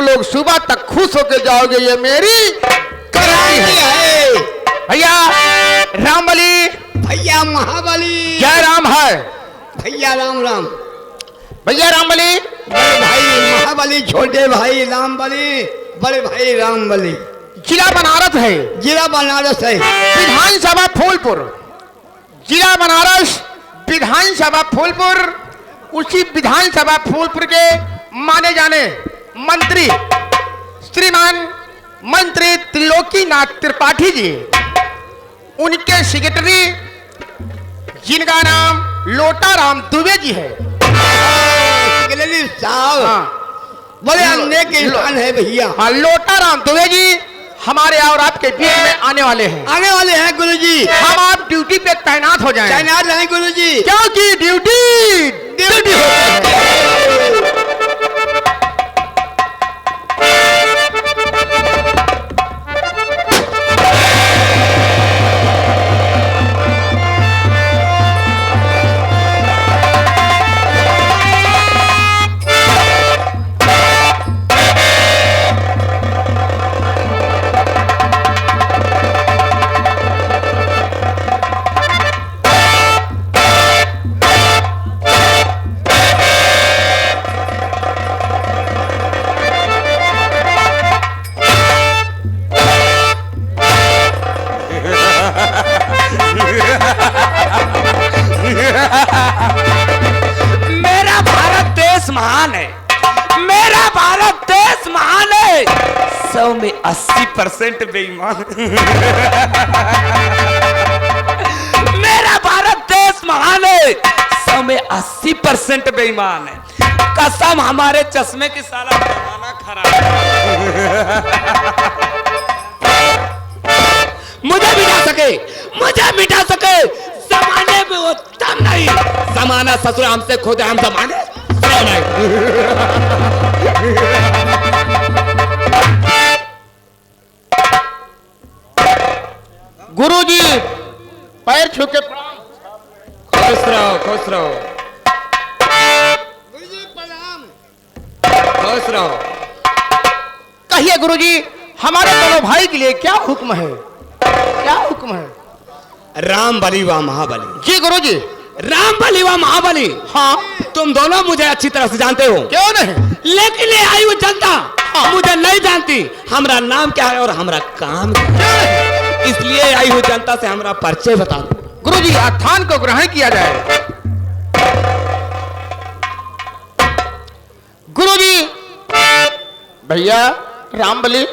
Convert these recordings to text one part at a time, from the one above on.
लोग सुबह तक खुश होकर जाओगे, ये मेरी गारंटी है। भैया रामबली, भैया महाबली, जय राम है। भैया राम राम। भैया रामबली, बड़े भाई महाबली, छोटे भाई रामबली, बड़े भाई रामबली। जिला बनारस है, जिला बनारस है, विधानसभा फूलपुर। जिला बनारस, विधानसभा फूलपुर। उसी विधानसभा फूलपुर के माने जाने मंत्री श्रीमान मंत्री त्रिलोकीनाथ त्रिपाठी जी, उनके सेक्रेटरी जिनका नाम लोटाराम दुबे जी है। साहब हाँ, बड़े अनेक इंसान है भैया। हाँ, लोटाराम दुबे जी हमारे और आपके बीच में आने वाले हैं। आने वाले हैं गुरुजी। हम आप ड्यूटी पे तैनात हो जाएं। तैनात रहें गुरुजी, क्योंकि ड्यूटी होती है। मेरा भारत देश महान है, मेरा भारत देश महान है, 100 में 80% बेईमान। मेरा भारत देश महान है, 100 में 80% बेईमान है। कसम हमारे चश्मे की साला जमाना खराब है। मुझे मिटा सके जमाने में वो दम नहीं। जमाना ससुर हमसे खुद है, हम जमाने नहीं। गुरुजी पैर छू के खुश रहो, खुश रहो, गुरुजी प्रणाम। खुश रहो। कहिए गुरुजी, हमारे दोनों भाई के लिए क्या हुक्म है? क्या हुक्म है? रामबली व महाबली। जी गुरुजी। रामबली व महाबली, हाँ, तुम दोनों मुझे अच्छी तरह से जानते हो, क्यों नहीं? लेकिन ये आई हुई जनता मुझे नहीं जानती। हमारा नाम क्या है और हमारा काम क्या है, इसलिए आई हुई जनता से हमारा परिचय बता दो। गुरुजी, आस्थान को ग्रहण किया जाए। गुरुजी, भैया रामबली,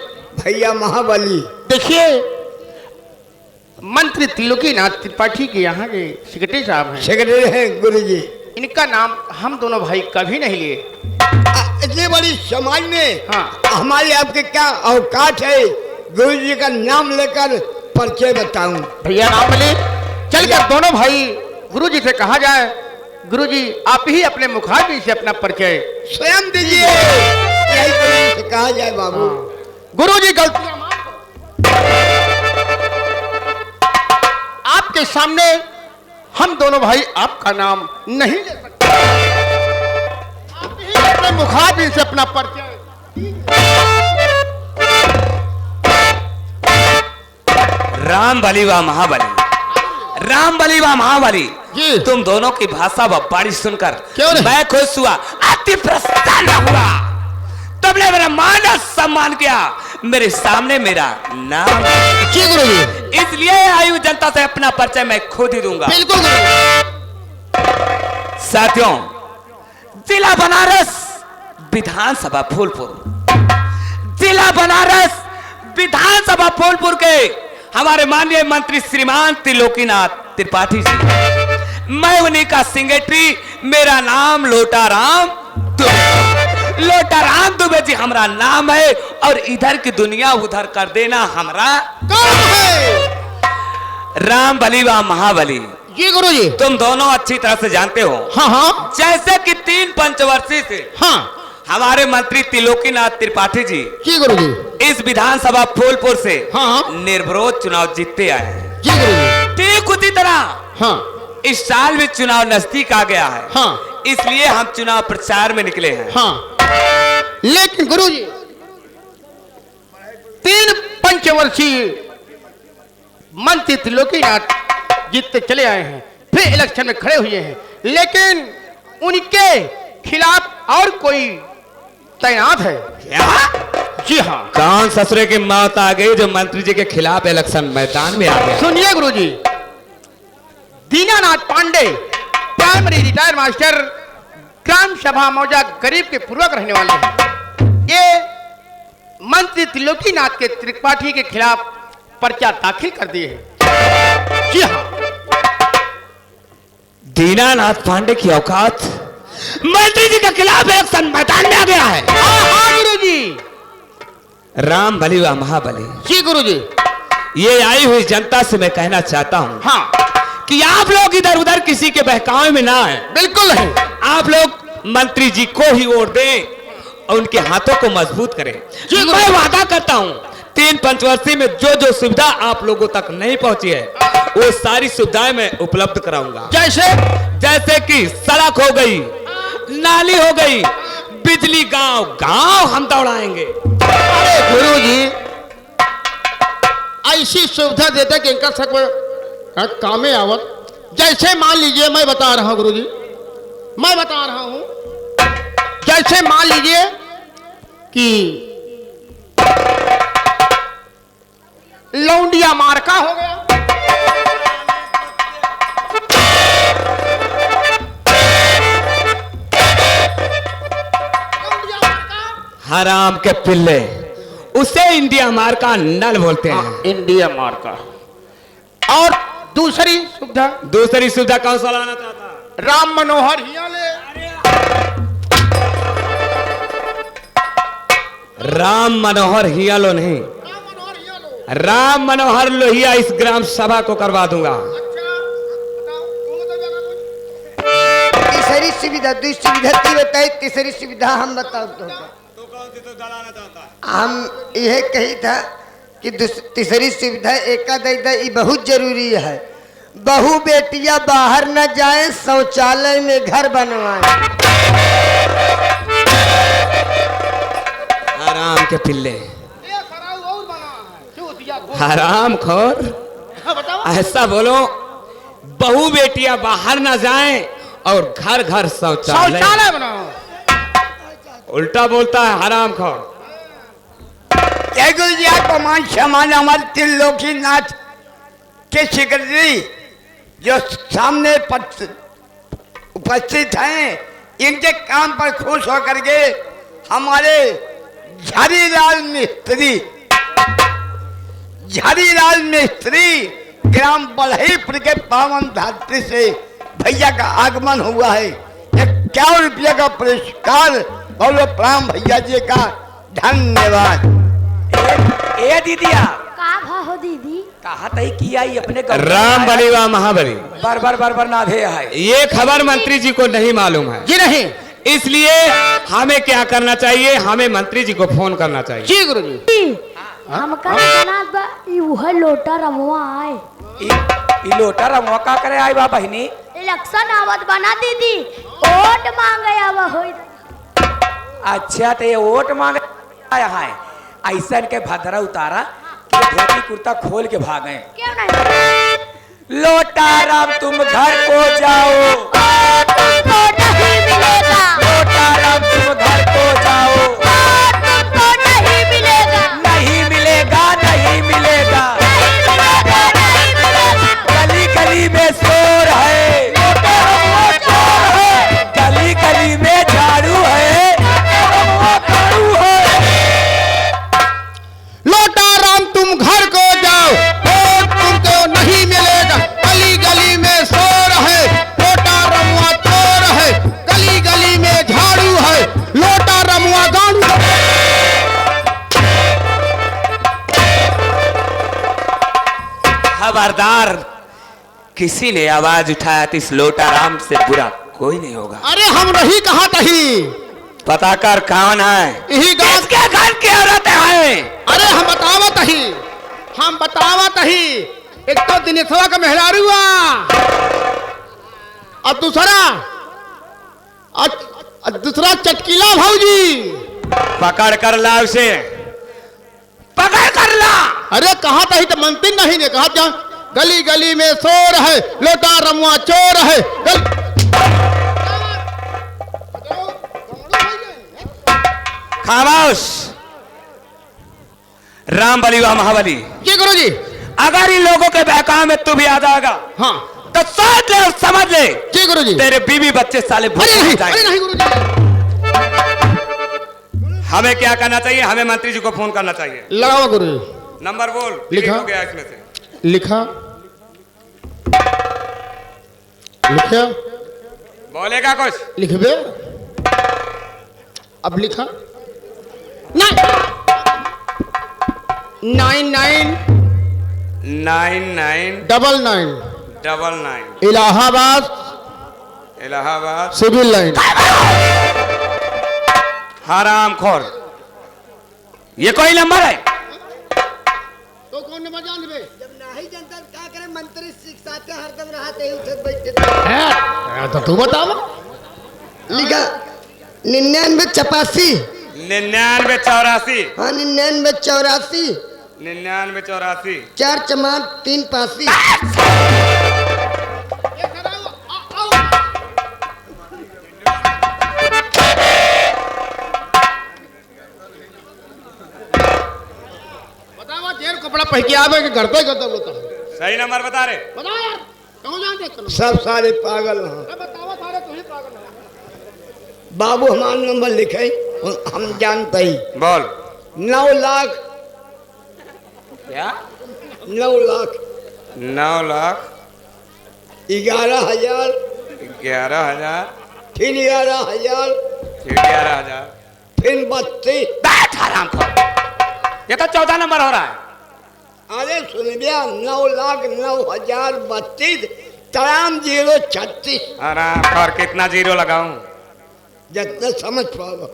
भैया महाबली, देखिए मंत्री त्रिलोकीनाथ त्रिपाठी के यहाँ के सेक्रेटरी साहब हैं। सेक्रेटरी हैं गुरुजी। इनका नाम हम दोनों भाई कभी नहीं लिए। इतनी बड़ी समाज में हाँ, हमारी आपके क्या औकात है गुरुजी का नाम लेकर परिचय बताऊं? भैया रामबली, चलकर दोनों भाई गुरुजी से कहा जाए। गुरुजी, आप ही अपने मुखाग्नि से अपना परिचय स्वयं दीजिए। यही गुरुजी से कहा जाए बाबू। गुरुजी, गलतियां आपके सामने हम दोनों भाई आपका नाम नहीं ले सकते। आप ही अपने मुखाग्नि से अपना परिचय। रामबली व महाबली, रामबली व महाबली जी, तुम दोनों की भाषा व बाणी सुनकर क्यों नहीं? मैं खुश हुआ, अति प्रसन्न हुआ। तुमने मेरा मान सम्मान किया, मेरे सामने मेरा नाम। जी गुरुजी। इसलिए आयु जनता से अपना परिचय मैं खुद ही दूंगा। बिल्कुल गुरुजी। साथियों, जिला बनारस, विधानसभा फूलपुर, जिला बनारस, विधानसभा फूलपुर के हमारे माननीय मंत्री श्रीमान त्रिलोकीनाथ त्रिपाठी जी, मैं उन्हीं का सेक्रेटरी। मेरा नाम लोटाराम दुबे। लोटाराम दुबे जी हमारा नाम है, और इधर की दुनिया उधर कर देना हमारा काम है। रामबली व महाबली, जी गुरुजी। तुम दोनों अच्छी तरह से जानते हो। हाँ हाँ जैसे कि 3 पंचवर्षीय से हाँ, हमारे मंत्री त्रिलोकीनाथ त्रिपाठी जी जी गुरुजी। इस विधानसभा फूलपुर से हाँ निर्विरोध चुनाव जीतते आए हैं। जी गुरुजी। ठीक उसी तरह हाँ इस साल भी चुनाव नजदीक आ गया है, हाँ, इसलिए हम चुनाव प्रचार में निकले हैं। हाँ, लेकिन गुरुजी 3 पंचवर्षीय मंत्री त्रिलोकीनाथ जीतते चले आए हैं, फिर इलेक्शन में खड़े हुए हैं, लेकिन उनके खिलाफ और कोई तैनात है। क्या? जी हाँ। कौन ससुरे की मौत आ गई जो मंत्री जी के खिलाफ इलेक्शन मैदान में आ गया? सुनिए Guruji, Dinanath Pandey primary retire master, gram sabha मौजा गरीब के पूर्वक रहने वाले हैं। ये मंत्री त्रिलोकीनाथ के त्रिपाठी के खिलाफ पर्चा दाखिल कर दिए हैं। जी हाँ। दीनानाथ पांडे की औकात मंत्री जी के खिलाफ इलेक्शन मैदान में आ गया है। हाँ गुरुजी। राम बली व महाबली। जी गुरुजी। ये आई हुई जनता से मैं कहना चाहता हूँ हाँ कि आप लोग इधर उधर किसी के बहकावे में ना आए। बिल्कुल नहीं। आप लोग मंत्री जी को ही वोट दें और उनके हाथों को मजबूत करें। मैं वादा करता हूँ 3 पंचवर्षीय में जो जो सुविधा आप लोगों तक नहीं पहुंची है वो सारी सुविधाएं मैं उपलब्ध कराऊंगा। जैसे कि सड़क हो गई, नाली हो गई, बिजली गांव गांव हम दौड़ाएंगे। अरे गुरुजी, ऐसी सुविधा देते कि इनका सब कामे आवत। जैसे मान लीजिए, मैं बता रहा हूं गुरुजी, मैं बता रहा हूं, जैसे मान लीजिए कि लौंडिया मार्का हो गया, हराम के पिल्ले, उसे इंडिया मार्का नल बोलते हैं। इंडिया मार्का। और दूसरी सुविधा कौन सा लाना चाहता? राम मनोहर हियाले। राम मनोहर हियालो नहीं, राम मनोहर लोहिया इस ग्राम सभा को करवा दूंगा। तीसरी सुविधा, दूसरी सुविधा ती बताई, तीसरी सुविधा हम बताओ तो हम यह कही था कि तीसरी सुविधा एक ये बहुत जरूरी है। बहू बेटियां बाहर न जाएं, शौचालय में घर बनवाएं। हराम के पिल्ले, हराम खोर, ऐसा बोलो बहू बेटियां बाहर ना जाएं और घर घर शौचालय बनाओ। उल्टा बोलता है हराम खोर। जय गुरु जी, आपको मान सम्मान हमारे त्रिलोकीनाथ के सेक्रेटरी जो सामने उपस्थित हैं, इनके काम पर खुश होकर के हमारे झारीलाल मिस्त्री ग्राम बलहीपुर के पावन धात्री से भैया का आगमन हुआ है। 51 रुपये का पुरस्कार। बोलो प्रणाम भैया जी का, धन्यवाद। ए दीदिया का भाव दीदी कहा तई किया ही अपने राम बली व महाबली बर ना भे है। ये खबर मंत्री जी को नहीं मालूम है। जी नहीं। इसलिए हमें क्या करना चाहिए? हमें मंत्री जी को फोन करना चाहिए। जी गुरु जी। हमका जनाब वह लोटा रमुआ आए। ई लोटा रमुआ का करे आई बा बहनी? इलेक्शन आवत बना दीदी, वोट मांगे आवा होई। अच्छा तो ये वोट मांगे आया है। ऐसा के भद्रा उतारा कि धोती कुर्ता खोल के भागे। क्यों नहीं? लोटा राम तुम घर को जाओ, तुमको नहीं मिलेगा। लोटा राम तुम घर को जाओ, तुमको नहीं मिलेगा। नहीं मिलेगा, नहीं मिलेगा। गली गली में शोर है, गली गली में झाड़ू है, लोटा राम तुम घर को जाओ, वोट तुमको नहीं मिलेगा। गली गली में शोर है, लोटा रमुआ चोर है, गली गली में झाड़ू है, लोटा रमुआ गाड़ू। खबरदार, किसी ने आवाज उठाया तो इस लोटा राम से बुरा कोई नहीं होगा। अरे हम नहीं कहा तही, पता कर कौन है? यही गांव किसके घर की औरत है? अरे हम बतावत ही। एक तो दिनेशवा का मेहरारू हुआ और दूसरा चटकीला भाऊजी। पकड़ कर लाव से पकड़ कर ला। अरे कहा था ही तो मंत्री नहीं ने कहा क्या? गली गली में शोर है, लोटा रमुआ चोर है। खामोश। राम बली व महाबली, जी गुरुजी। अगर इन लोगों के बहकाव में तू भी आ जाएगा हाँ तो सोच ले और समझ ले, जी गुरुजी। तेरे बीवी बच्चे साले भूखे अरे मर नहीं, जाएंगे। अरे नहीं गुरुजी। हमें क्या करना चाहिए? हमें मंत्री जी को फोन करना चाहिए। लगाओ गुरुजी। नंबर बोल। लिखा। डिलीट हो गया इसमें से। लिखा लिखा बोलेगा कुछ? लिखबे। अब लिखा 9999 इलाहाबाद इलाहाबाद सिविल लाइन। हराम खोर, ये कोई नंबर है? तो कौन नंबर जान बे? जब नहीं जनता क्या करे, मंत्री शिक्षाते हरदम रहते उठे बैठते। तो तू बता। लिखा 99 99 84 हाँ 99 99 84 4 चमान 3 पासी। बतावा जेर कपड़ा पहन के आवे के घर पे करता बोलता है। सही नंबर बता रहे। बताओ यार, कौन जान देख कर? सब सारे पागल हैं। बतावा सारे तू ही पागल है। बाबू हमारा नंबर लिखे, हम जानते ही। बोल। 9 लाख क्या? 9 लाख 9 लाख 11,000 11,000 फिर 11,000 फिर 11,000। फिर 32। बैठ हराम खोर, ये तो 14 नंबर हो रहा है। अरे सुन लिया 9,09,032 तराम 036 हराम खोर, कितना जीरो लगाऊं? जितना समझ पाओ।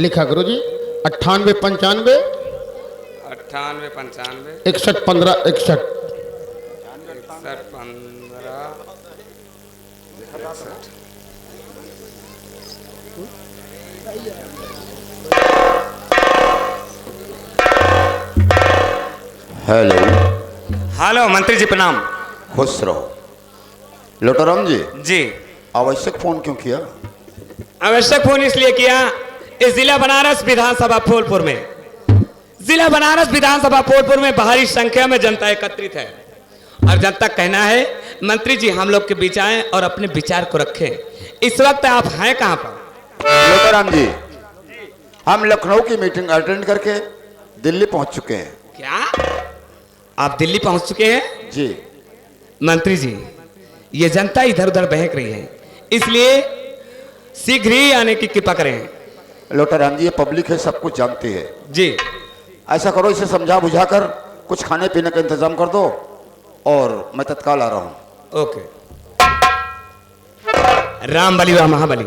लिखा गुरुजी 98 95 98 95 61 15 61। 61 15 हेलो। हेलो मंत्री जी प्रणाम। खुश रहो। लोटाराम जी, जी आवश्यक फोन क्यों किया? आवश्यक फोन इसलिए किया, इस जिला बनारस विधानसभा फूलपुर में, जिला बनारस विधानसभा फूलपुर में भारी संख्या में जनता एकत्रित है और जनता का कहना है मंत्री जी हम लोग के बीच आए और अपने विचार को रखें। इस वक्त आप हैं कहां पर? लोटाराम जी, हम लखनऊ की मीटिंग अटेंड करके दिल्ली पहुंच चुके हैं। क्या आप दिल्ली पहुंच चुके हैं? जी। मंत्री जी ये जनता इधर उधर बहक रही है, इसलिए शीघ्र ही आने की कृपा करें। लोटाराम जी, ये पब्लिक है, सब कुछ जानती है। जी ऐसा करो, इसे समझा बुझाकर कुछ खाने पीने का इंतजाम कर दो और मैं तत्काल आ रहा हूं। ओके। राम बली व महाबली,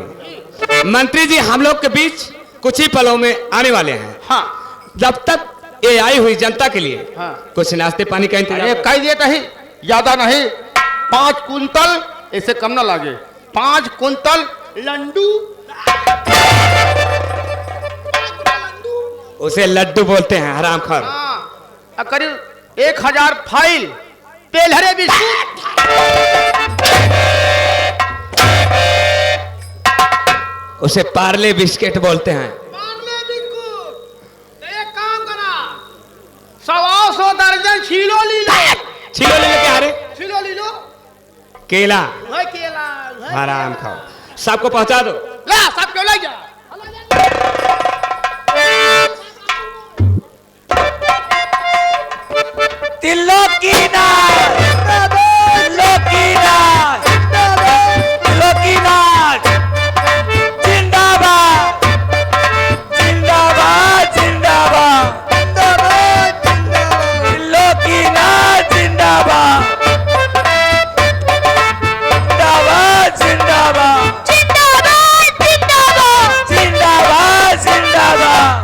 मंत्री जी हम लोग के बीच कुछ ही पलों में आने वाले हैं। हाँ जब तक ये आई हुई जनता के लिए हाँ। कुछ नाश्ते पानी का इंतजाम अरे कह दिए नहीं, ज्यादा नहीं, 5 कुंतल, ऐसे कम ना लागे, 5 कुंतल लड्डू। उसे लड्डू बोलते हैं हराम खोर। हाँ, करीब 1000 फाइल तेलहरे बिस्कुट। उसे पार्ले बिस्किट बोलते हैं। पार्ले बिस्कुट। तो एक काम करा, 100 दर्जन छीलो ली लो। छिलो ले लेके आ रहे छीलो ली लो। केला वही केला, वही हराम खाओ, सबको पहुंचा दो। ला सब क्यों ले जा। तिल्लो की नाच, तिल्लो की नाच, तिल्लो की नाच, जिंदाबाद जिंदाबाद जिंदाबाद, तिल्लो की नाच जिंदाबाद जिंदाबाद जिंदाबाद जिंदाबाद जिंदाबाद जिंदाबाद।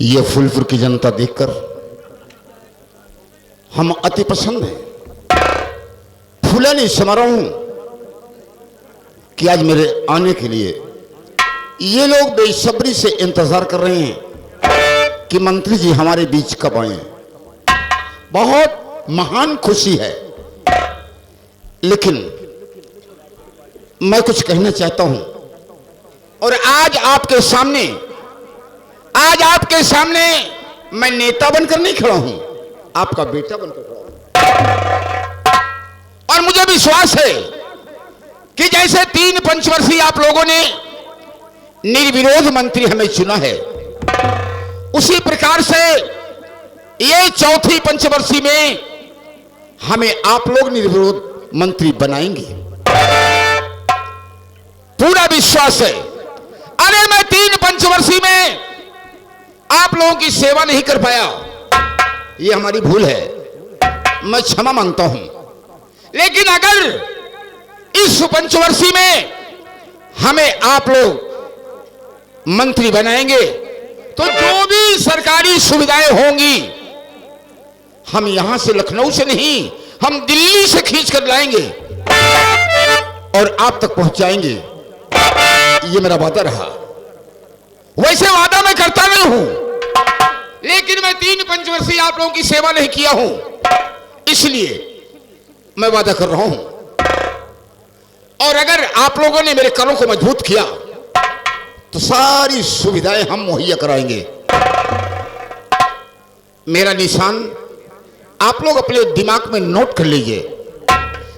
ये फूलपुर की जनता देखकर हम अति प्रसन्न हैं, फूलन समारोह हूं कि आज मेरे आने के लिए ये लोग बेसब्री से इंतजार कर रहे हैं कि मंत्री जी हमारे बीच कब आए। बहुत महान खुशी है, लेकिन मैं कुछ कहना चाहता हूं और आज आपके सामने मैं नेता बनकर नहीं खड़ा हूं, आपका बेटा बनकर खड़ा हूं। और मुझे विश्वास है कि जैसे 3 पंचवर्षीय आप लोगों ने निर्विरोध मंत्री हमें चुना है, उसी प्रकार से ये 4थी पंचवर्षीय में हमें आप लोग निर्विरोध मंत्री बनाएंगे, पूरा विश्वास है। अरे मैं 3 पंचवर्षीय में आप लोगों की सेवा नहीं कर पाया, ये हमारी भूल है, मैं क्षमा मांगता हूं। लेकिन अगर इस पंचवर्षीय में हमें आप लोग मंत्री बनाएंगे तो जो भी सरकारी सुविधाएं होंगी हम यहां से, लखनऊ से नहीं, हम दिल्ली से खींच कर लाएंगे और आप तक पहुंचाएंगे। ये मेरा वादा रहा। वैसे वादा मैं करता नहीं हूं, लेकिन मैं 3 पंचवर्षीय आप लोगों की सेवा नहीं किया हूं, इसलिए मैं वादा कर रहा हूं। और अगर आप लोगों ने मेरे करों को मजबूत किया तो सारी सुविधाएं हम मुहैया कराएंगे। मेरा निशान आप लोग अपने दिमाग में नोट कर लीजिए।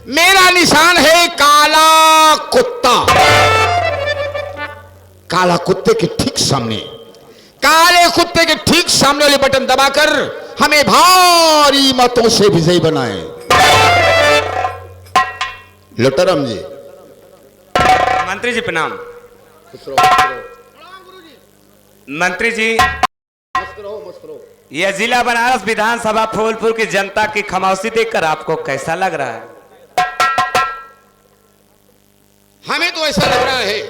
मेरा निशान है काला कुत्ता। काला कुत्ते के ठीक सामने, काले कुत्ते के ठीक सामने वाले बटन दबाकर हमें भारी मतों से विजयी बनाएं। लोटाराम जी। मंत्री जी प्रणाम। मंत्री जी, यह जिला बनारस विधानसभा फूलपुर की जनता की खामोशी देखकर आपको कैसा लग रहा है? हमें तो ऐसा लग रहा है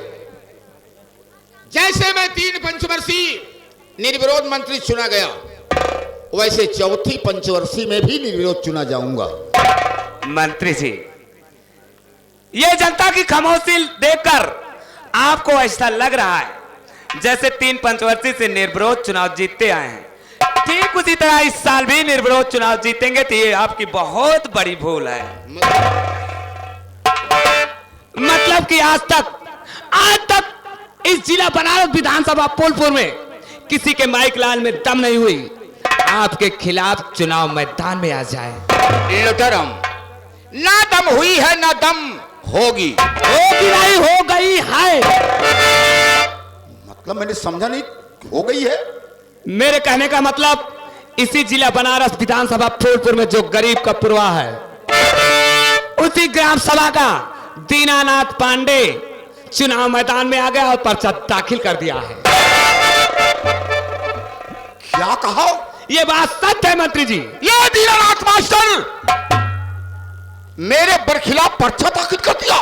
जैसे मैं 3 पंचवर्षीय निर्विरोध मंत्री चुना गया, वैसे 4थी पंचवर्षीय में भी निर्विरोध चुना जाऊंगा। मंत्री जी, यह जनता की खामोशी देखकर आपको ऐसा लग रहा है जैसे 3 पंचवर्षीय से निर्विरोध चुनाव जीतते आए हैं, ठीक उसी तरह इस साल भी निर्विरोध चुनाव जीतेंगे तो ये आपकी बहुत बड़ी भूल है। मतलब कि आज तक इस जिला बनारस विधानसभा फूलपुर में किसी के माइक लाल में दम नहीं हुई आपके खिलाफ चुनाव मैदान में आ जाए। लोटाराम, ना दम हुई है ना दम होगी नहीं, हो गई है। मतलब मैंने समझा नहीं, हो गई है। मेरे कहने का मतलब इसी जिला बनारस विधानसभा फूलपुर में जो गरीब का पुरवा है, उसी ग्राम सभा का दीनानाथ पांडे चुनाव मैदान में आ गया और पर्चा दाखिल कर दिया है। क्या कहा? यह बात सत्य है मंत्री जी। ये दीनानाथ मास्टर मेरे बरखिलाफ पर्चा दाखिल कर दिया।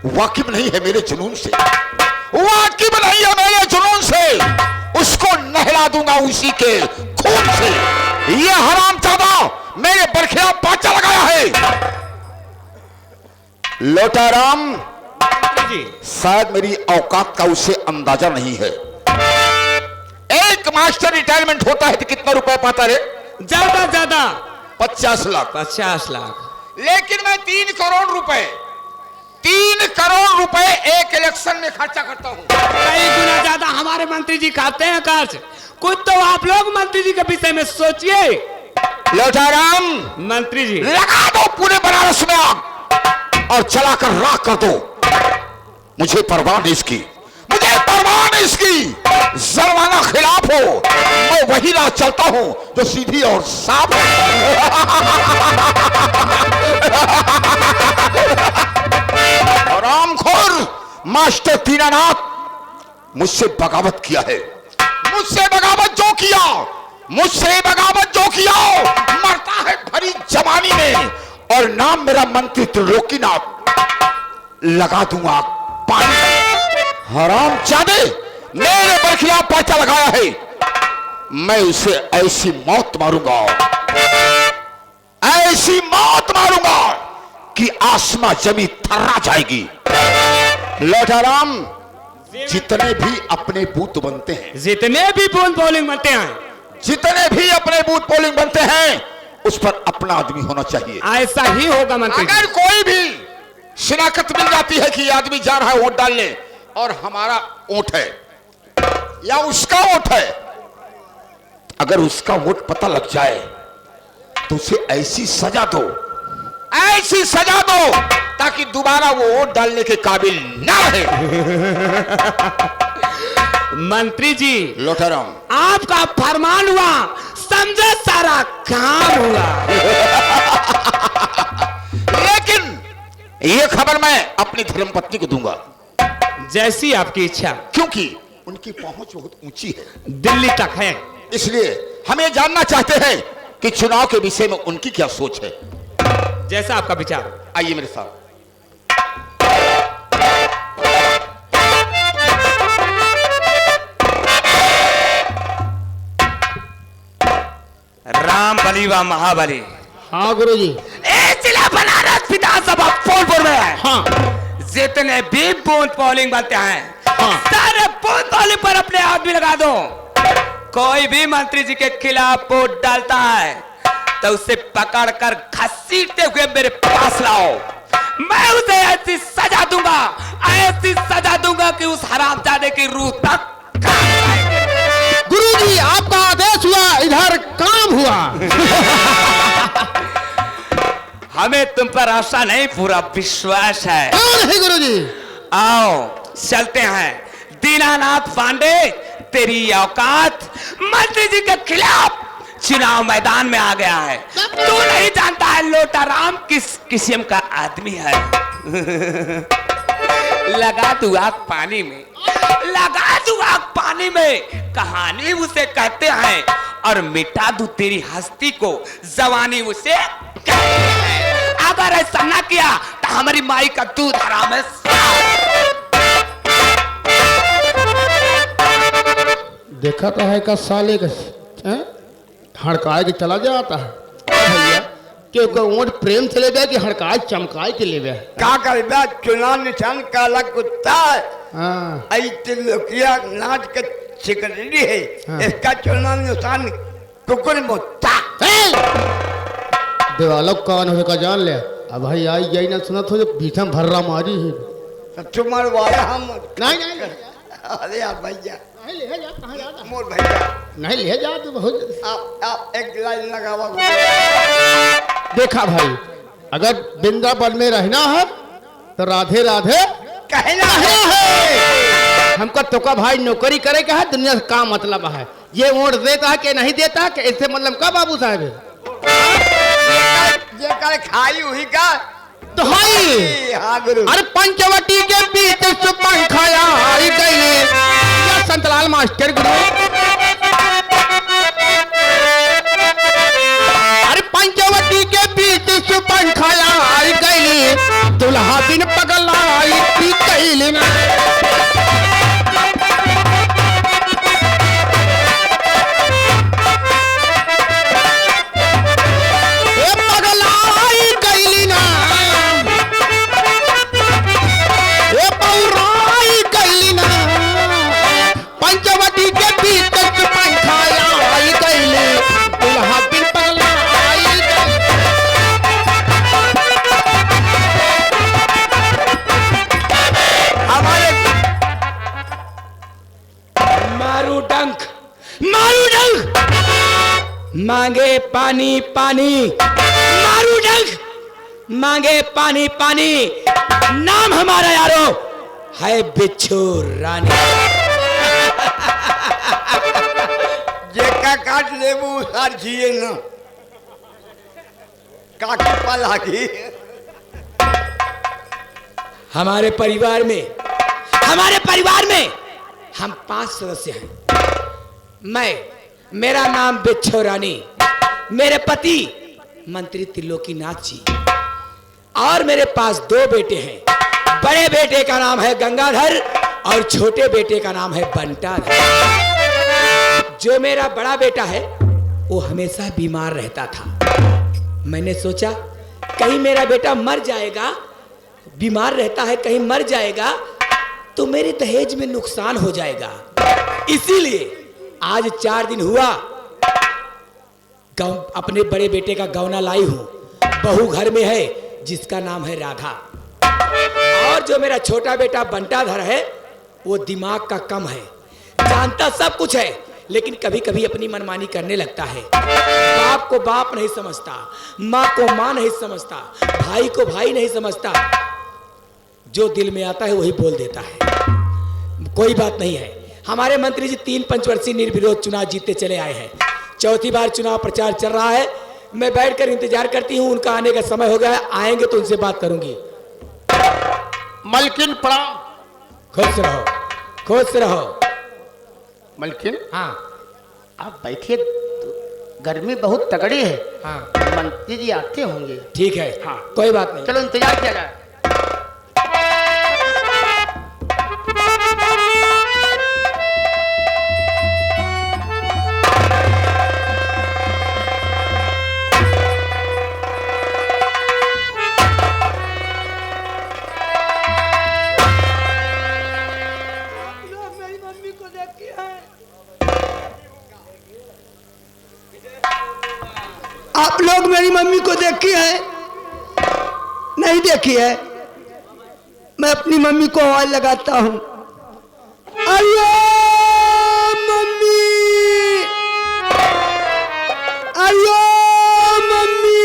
वाकिफ नहीं है मेरे जुनून से, वाकिफ नहीं है मेरे जुनून से। उसको नहला दूंगा उसी के खून से। ये हरामजादा मेरे बरखिलाफ पर्चा लगाया है। लोटाराम जी, शायद मेरी औकात का उसे अंदाजा नहीं है। एक मास्टर रिटायरमेंट होता है तो कितना रुपए पाता रे? ज्यादा 50 लाख। 50 लाख। लेकिन मैं 3 करोड़ रुपए एक इलेक्शन में खर्चा करता हूं। कई गुना ज्यादा हमारे मंत्री जी खाते हैं खर्च। कुछ तो आप लोग मंत्री जी के विषय में सोचिए। लोटाराम, मंत्री जी, लगा दो पूरे बनारस में आग और चलाकर राख कर दो। मुझे परवाह नहीं इसकी, मुझे परवाह नहीं इसकी। जरमाना खिलाफ हो, मैं वही राह चलता हूं जो सीधी और साफ हरामखोर मास्टर दीनानाथ मुझसे बगावत किया है। मुझसे बगावत जो किया मरता है भरी जवानी में। और नाम मेरा मंत्री त्रिलोकीनाथ, लगा दूंगा पानी। हरामजादे मेरे बरखिलाफ पर्चा लगाया है, मैं उसे ऐसी मौत मारूंगा ऐसी मौत मारूंगा कि आसमां जमी थर्रा जाएगी। लौटाराम, जितने भी अपने बूथ बनते हैं, जितने भी बूथ पोलिंग बनते हैं, जितने भी अपने बूथ पोलिंग बनते हैं, उस पर अपना आदमी होना चाहिए। ऐसा ही होगा मंत्री जी। अगर कोई भी शिनाख्त मिल जाती है कि ये आदमी जा रहा है वोट डालने और हमारा वोट है या उसका वोट है, अगर उसका वोट पता लग जाए तो उसे ऐसी सजा दो, ऐसी सजा दो ताकि दोबारा वो वोट डालने के काबिल ना रहे। मंत्री जी, लोटाराम, आपका फरमान हुआ, समझे सारा काम हुआ। लेकिन ये खबर मैं अपनी धर्मपत्नी को दूंगा, जैसी आपकी इच्छा। क्योंकि उनकी पहुंच बहुत ऊंची है, दिल्ली तक है। इसलिए हम ये जानना चाहते हैं कि चुनाव के विषय में उनकी क्या सोच है। जैसा आपका विचार। आइए मेरे साथ। राम बली व महाबली। हाँ गुरुजी। जिला बनारस विधानसभा फूलपुर में है। हाँ। जितने भी बूथ पोलिंग बनते हैं, हाँ। सारे बूथ पोलिंग पर अपने आदमी लगा दो। कोई भी मंत्री जी के खिलाफ वोट डालता है तो उसे पकड़कर घसीटते हुए मेरे पास लाओ। मैं उसे ऐसी सजा दूंगा, ऐसी सजा दूंगा कि उस हरामजादे की रूह तक गुरुजी, आपका आदेश हुआ, इधर काम हुआ। हमें तुम पर आशा नहीं, पूरा विश्वास है। क्यों नहीं गुरुजी? आओ चलते हैं। दीनानाथ पांडे, तेरी औकात मंत्री जी के खिलाफ चुनाव मैदान में आ गया है। तू नहीं जानता है लोटाराम किस किस्म का आदमी है। लगा तू आग पानी में, लगा तू आग पानी में, कहानी उसे कहते हैं, और मिटा दूं तेरी हस्ती को, जवानी उसे कहते हैं। अगर ऐसा ना किया तो हमारी माई का दूध हराम है। देखा तो है का साले का हड़काए के चला जाता है भैया, क्योंकि वोट प्रेम से ले गया कि हड़काए चमकाए के ले गया। का करबा, चुनाव निशान काला कुत्ता है। हाँ। ऐसे लोकिया नाच के सिकड़ी है। हाँ। इसका चुनाव निशान कुकुर मुत्ता। देवालों कौन हो का जान ले। अब भाई आई जाई ना सुना तो पीछा भर्रा मारी है। तुम्हारे वाला हम नहीं। अरे यार भैया, नहीं ले जा, कहाँ जाता? मोर भैया, नहीं ले जा तो बहुत। आप एक लाइन लगावा। देखा भाई, अगर वृंदावन में रहना है तो राधे राधे कहना है। हमको तो का भाई नौकरी करे का है, दुनिया से का मतलब है। ये वोट देता है कि नहीं देता है, कि इससे मतलब का बाबू साहब है? ये कर खाई हुई का तो भाई, हाँ गुरु। अरे पंचवटी के बीच पंखाया आई गई या संतलाल मास्टर गुरु। अरे पंचवटी के बीच पंखाया आई गई, दुल्हा बिन पगल आई कैली ना। मांगे पानी पानी, मारू डंक, मांगे पानी पानी। नाम हमारा यारो है बिच्छू रानी। जेका काट लेबू सार जिए ना काकी पलागी। हमारे परिवार में हम 5 सदस्य हैं। मेरा नाम बिच्छू रानी, मेरे पति मंत्री त्रिलोकीनाथ जी, और मेरे पास 2 बेटे हैं। बड़े बेटे का नाम है गंगाधर और छोटे बेटे का नाम है बंटाधर। जो मेरा बड़ा बेटा है वो हमेशा बीमार रहता था। मैंने सोचा कहीं मेरा बेटा मर जाएगा, बीमार रहता है, कहीं मर जाएगा तो मेरे दहेज में नुकसान हो जाएगा। इसीलिए आज 4 दिन हुआ अपने बड़े बेटे का गौना लाई हूं। बहू घर में है जिसका नाम है राधा, और जो मेरा छोटा बेटा बंटाधर है वो दिमाग का कम है, जानता सब कुछ है लेकिन कभी कभी अपनी मनमानी करने लगता है। बाप को बाप नहीं समझता, माँ को माँ नहीं समझता, भाई को भाई नहीं समझता, जो दिल में आता है वही बोल देता है। कोई बात नहीं है, हमारे मंत्री जी 3 पंचवर्षीय निर्विरोध चुनाव जीतते चले आए हैं। चौथी बार चुनाव प्रचार चल रहा है। मैं बैठकर इंतजार करती हूँ, उनका आने का समय हो गया है, आएंगे तो उनसे बात करूंगी। मलकिन प्रणाम। खुश रहो, खुश रहो। मलकिन, हाँ आप बैठिए, गर्मी बहुत तगड़ी है। हाँ मंत्री जी आते होंगे। ठीक है, हाँ। कोई बात नहीं। चलो इंतजार किया जाए। आप लोग मेरी मम्मी को देखी है? नहीं देखी है? मैं अपनी मम्मी को आवाज लगाता हूं, अरे मम्मी, अरे मम्मी।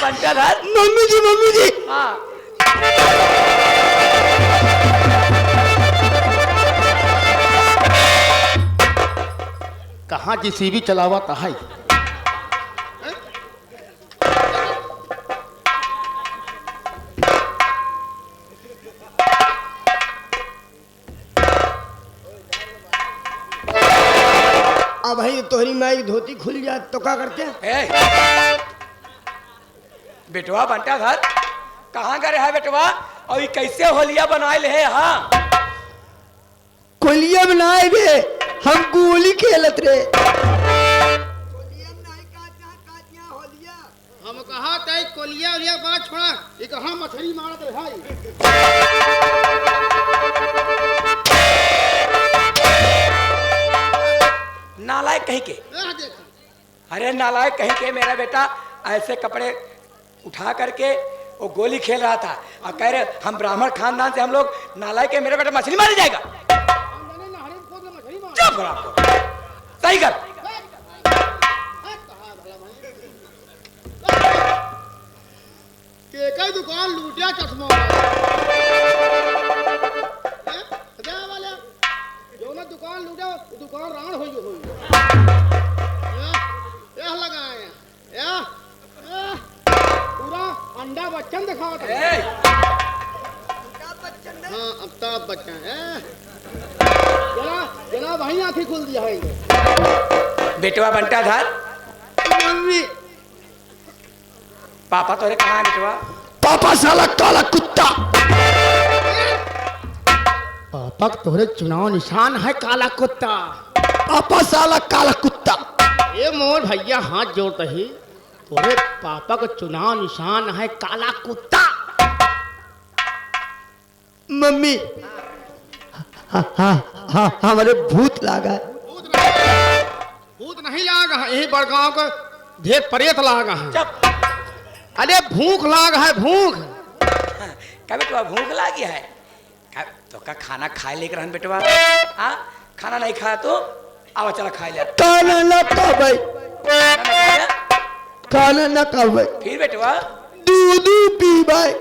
बंटाधर, मम्मी जी, मम्मी जी। हाँ कहाँ जीसीबी चलावा है? अब भाई तोहरी माई धोती खुल जाए तो क्या करते हैं? बेटवा बंटाधर कहाँ गए है बेटवा? और ये कैसे होलिया बनाए ले है? हाँ कोलिया बनाए रे, हम गोली खेलत रे। हम कहा तय कोलिया उलिया बात छोड़ा, ये कहाँ मछली मारत है? नालायक कहीं के, अरे नालायक कहीं के, मेरा बेटा ऐसे कपड़े उठा करके वो गोली खेल रहा था और कह रहे हम ब्राह्मण खानदान से हम लोग, नालायक के मेरा बेटा मछली मार जाएगा। चुप रहो, सही कर। के दुकान लूटिया चश्मा वाला जो ना दुकान लूटा दुकान राण हो लगाए पूरा अंडा बच्चन दिखाओ। हाँ अमिताभ बच्चन है। जना भाई आंखें खुल दिया है। बेटवा बंटाधर, मम्मी पापा तोरे कहाँ है बेटवा? पापा साला काला कुत्ता। पापा तोरे चुनाव निशान है काला कुत्ता। पापा साला काला कुत्ता। ये मोर भैया हाथ जोड़ते ही, तोरे पापा का चुनाव निशान है काला कुत्ता। मम्मी, हाँ हमारे भूत लागा है। भूत नहीं लागा है, यही बड़गांव का भेद परेत लागा है। अरे भूख लाग है, भूख। क्या बेटवा भूख लगी है? तो का खाना खाए लेकर हम बेटवा? हाँ खाना नहीं खाया तो आवा चला खा ले। खाना ना खा भाई, खाना ना खा भाई, फिर बेटवा दूध पी भाई।